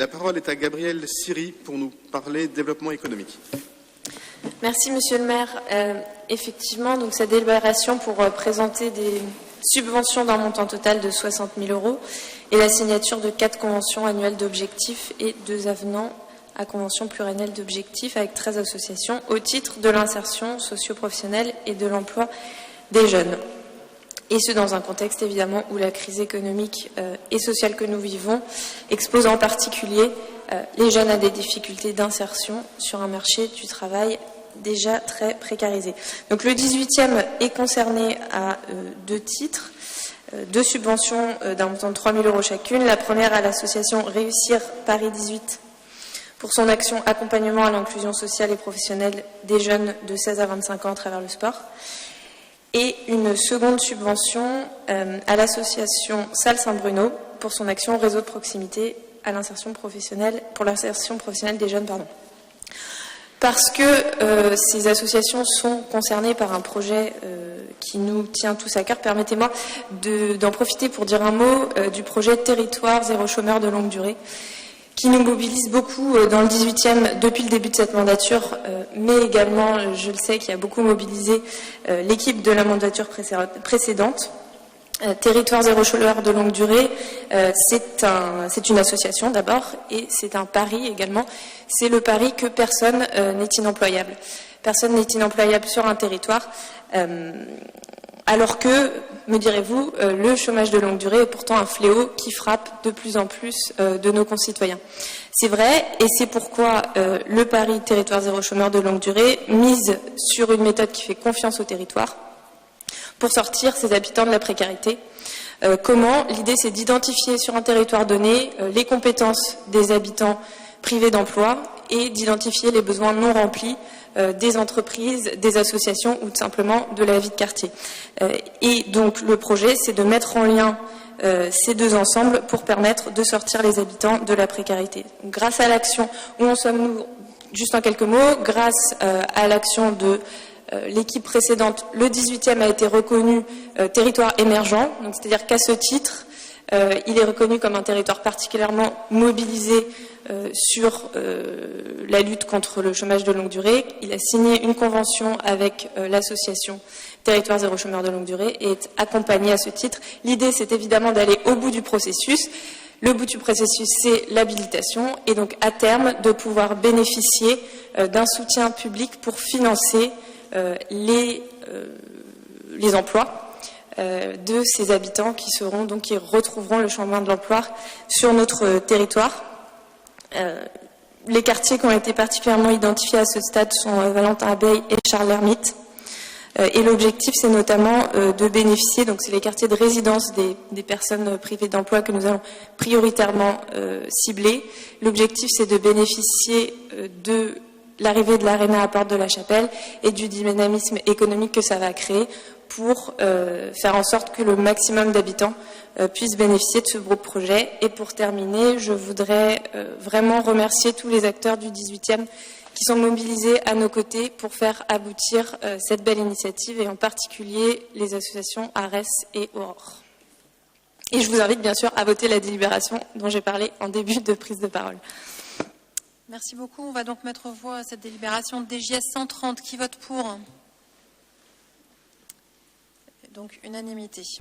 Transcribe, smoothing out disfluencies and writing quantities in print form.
La parole est à Gabrielle Siri pour nous parler développement économique. Merci Monsieur le maire. Effectivement, donc cette délibération pour présenter des subventions d'un montant total de 60 000 € et la signature de 4 conventions annuelles d'objectifs et 2 avenants à conventions pluriannuelles d'objectifs avec 13 associations au titre de l'insertion socio-professionnelle et de l'emploi des jeunes. Et ce, dans un contexte évidemment où la crise économique et sociale que nous vivons expose en particulier les jeunes à des difficultés d'insertion sur un marché du travail déjà très précarisé. Donc le 18e est concerné à 2 titres, 2 subventions d'un montant de 3 000 € chacune. La première à l'association Réussir Paris 18 pour son action accompagnement à l'inclusion sociale et professionnelle des jeunes de 16 à 25 ans à travers le sport. Et une seconde subvention à l'association Salle Saint-Bruno pour son action réseau de proximité à l'insertion professionnelle, pour l'insertion professionnelle des jeunes, Parce que ces associations sont concernées par un projet qui nous tient tous à cœur, permettez-moi d'en profiter pour dire un mot du projet Territoire zéro chômeur de longue durée, qui nous mobilise beaucoup dans le 18e depuis le début de cette mandature, mais également, je le sais, qui a beaucoup mobilisé l'équipe de la mandature précédente. Territoire zéro chômeur de longue durée, c'est une association d'abord et c'est un pari également. C'est le pari que personne n'est inemployable. Personne n'est inemployable sur un territoire, alors que, me direz-vous, le chômage de longue durée est pourtant un fléau qui frappe de plus en plus de nos concitoyens. C'est vrai, et c'est pourquoi le pari Territoire zéro chômeur de longue durée mise sur une méthode qui fait confiance au territoire pour sortir ses habitants de la précarité. Comment? L'idée, c'est d'identifier sur un territoire donné les compétences des habitants privés d'emploi et d'identifier les besoins non remplis des entreprises, des associations ou tout simplement de la vie de quartier. Et donc, le projet, c'est de mettre en lien ces 2 ensembles pour permettre de sortir les habitants de la précarité. Grâce à l'action, où en sommes-nous? Juste en quelques mots, grâce à l'action de l'équipe précédente, le 18e a été reconnu territoire émergent, donc c'est-à-dire qu'à ce titre, il est reconnu comme un territoire particulièrement mobilisé sur la lutte contre le chômage de longue durée. Il a signé une convention avec l'association Territoire zéro chômeur de longue durée et est accompagné à ce titre. L'idée, c'est évidemment d'aller au bout du processus. Le bout du processus, c'est l'habilitation et donc à terme de pouvoir bénéficier d'un soutien public pour financer les emplois de ces habitants qui retrouveront le chemin de l'emploi sur notre territoire. Les quartiers qui ont été particulièrement identifiés à ce stade sont Valentin-Abeille et Charles-L'Ermite. Et l'objectif, c'est notamment de bénéficier, donc c'est les quartiers de résidence des personnes privées d'emploi que nous allons prioritairement cibler. L'objectif, c'est de bénéficier de l'arrivée de l'Arena à Porte de la Chapelle et du dynamisme économique que ça va créer pour faire en sorte que le maximum d'habitants puissent bénéficier de ce beau projet. Et pour terminer, je voudrais vraiment remercier tous les acteurs du 18e qui sont mobilisés à nos côtés pour faire aboutir cette belle initiative et en particulier les associations ARES et Aurore. Et je vous invite bien sûr à voter la délibération dont j'ai parlé en début de prise de parole. Merci beaucoup. On va donc mettre aux voix cette délibération de DGS 130. Qui vote pour? Donc unanimité.